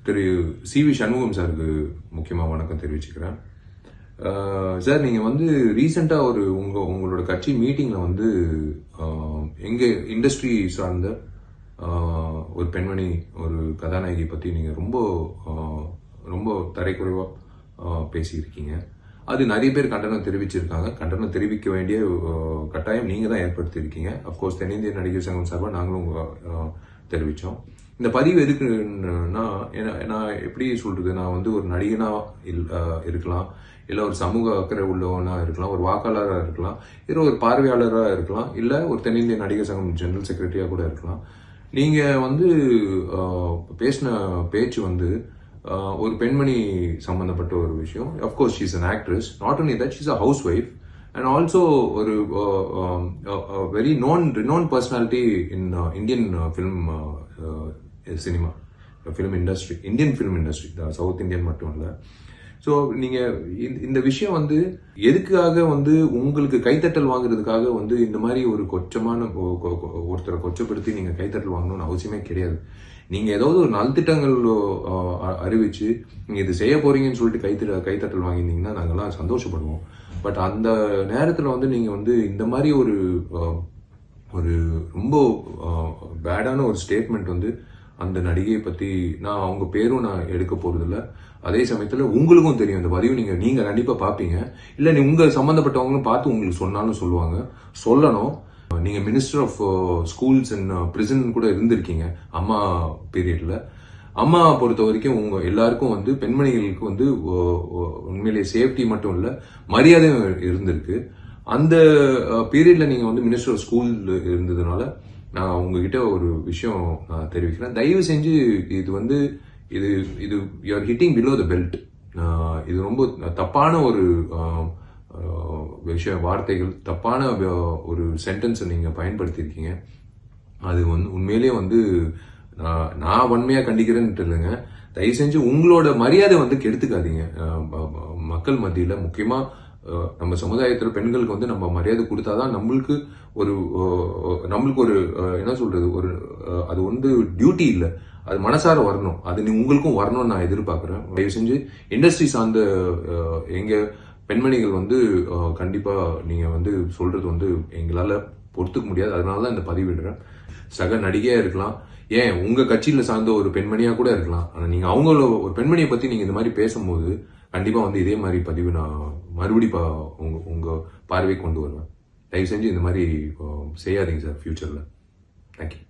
திரு CV. Shanmugam சாருக்கு முக்கியமாக வணக்கம் தெரிவிச்சுக்கிறேன். சார், நீங்கள் வந்து ரீசெண்டாக உங்களோட கட்சி மீட்டிங்கில் வந்து எங்கள் இண்டஸ்ட்ரி சார்ந்த ஒரு பெண்மணி, ஒரு கதாநாயகி பற்றி நீங்கள் ரொம்ப தரைக்குறைவாக பேசியிருக்கீங்க. அது நிறைய பேர் கண்டனம் தெரிவிச்சிருக்காங்க. கண்டனம் தெரிவிக்க வேண்டிய கட்டாயம் நீங்கள் தான் ஏற்படுத்தியிருக்கீங்க. அஃப்கோர்ஸ் தென்னிந்திய நடிகர் சங்கம் சார்பாக நாங்களும் தெரிவித்தோம். இந்த பதிவு எதுக்குன்னா, நான் எப்படி சொல்றது, நான் வந்து ஒரு நடிகனா இருக்கலாம், இல்லை ஒரு சமூக அக்கறை உள்ளவனா இருக்கலாம், ஒரு வாக்காளராக இருக்கலாம், இல்லை ஒரு பார்வையாளராக இருக்கலாம், இல்லை ஒரு தென்னிந்திய நடிகர் சங்கம் ஜெனரல் செக்ரட்டரியாக கூட இருக்கலாம். நீங்கள் வந்து பேசின பேச்சு வந்து ஒரு பெண்மணி சம்பந்தப்பட்ட ஒரு விஷயம். Of course she is an actress. Not only that, she is a house wife and also ஒரு very renowned personality in Indian cinema film industry, Indian film industry, south Indian மட்டும் இல்லை. ஸோ நீங்கள் இந்த விஷயம் வந்து எதுக்காக வந்து உங்களுக்கு கைத்தட்டல் வாங்குறதுக்காக வந்து இந்த மாதிரி ஒரு ஒருத்தரை கொச்சப்படுத்தி நீங்கள் கைத்தட்டல் வாங்கணும்னு அவசியமே கிடையாது. நீங்கள் ஏதாவது ஒரு நல்திட்டங்கள் அறிவிச்சு நீங்கள் இது செய்ய போறீங்கன்னு சொல்லிட்டு கைத்தட்டல் வாங்கியிருந்தீங்கன்னா நாங்கள்லாம் சந்தோஷப்படுவோம். பட் அந்த நேரத்தில் வந்து நீங்கள் வந்து இந்த மாதிரி ஒரு ரொம்ப பேடான ஒரு ஸ்டேட்மெண்ட் வந்து அந்த நடிகையை பற்றி, நான் அவங்க பேரும் நான் எடுக்க போறதில்ல. அதே சமயத்தில் உங்களுக்கும் தெரியும் இந்த பதிவு நீங்கள் கண்டிப்பாக பார்ப்பீங்க, இல்லை உங்கள் சம்மந்தப்பட்டவங்களும் பார்த்து உங்களுக்கு சொன்னாலும் சொல்லணும். நீங்கள் minister of schools and prison கூட இருந்திருக்கீங்க அம்மா பீரியட்ல. அம்மா பொறுத்த வரைக்கும் உங்க எல்லாருக்கும் வந்து பெண்மணிகளுக்கு வந்து உண்மையிலேயே சேஃப்டி மட்டும் இல்லை, மரியாதையும் இருந்திருக்கு. அந்த பீரியட்ல நீங்க வந்து மினிஸ்டர் ஆஃப் ஸ்கூல் இருந்ததுனால நான் உங்ககிட்ட ஒரு விஷயம் நான் தெரிவிக்கிறேன். தயவு செஞ்சு இது you are hitting below the belt. இது ரொம்ப தப்பான ஒரு வார்த்தைகள், தப்பான ஒரு சென்டென்ஸை நீங்க பயன்படுத்தியிருக்கீங்க. அது வந்து உண்மையிலேயே வந்து நான் வன்மையா கண்டிக்கிறேன்னு இல்லைங்க. தயவு செஞ்சு உங்களோட மரியாதை வந்து கெடுத்துக்காதீங்க. மக்கள் மத்தியில, முக்கியமா நம்ம சமுதாயத்தில் பெண்களுக்கு வந்து நம்ம மரியாதை கொடுத்தாதான் நம்மளுக்கு ஒரு என்ன சொல்றது, அது வந்து டியூட்டி இல்லை, அது மனசார வரணும். அது உங்களுக்கும் வரணும்னு நான் எதிர்பார்க்கிறேன். தயவு செஞ்சு இண்டஸ்ட்ரி சார்ந்த எங்க பெண்மணிகள் வந்து கண்டிப்பா நீங்க வந்து சொல்றது வந்து எங்களால பொறுத்துக்க முடியாது. அதனாலதான் இந்த பதிவிடுறேன். சக நடிகையா இருக்கலாம், ஏன் உங்க கட்சியில சார்ந்த ஒரு பெண்மணியா கூட இருக்கலாம். ஆனா நீங்க அவங்கள ஒரு பெண்மணியை பத்தி நீங்க இந்த மாதிரி பேசும்போது கண்டிப்பா வந்து இதே மாதிரி பதிவு நான் மறுபடி உங்க பார்வை கொண்டு வருவேன். தயவு செஞ்சு இந்த மாதிரி செய்யாதீங்க சார் ஃபியூச்சர்ல. தேங்க்யூ.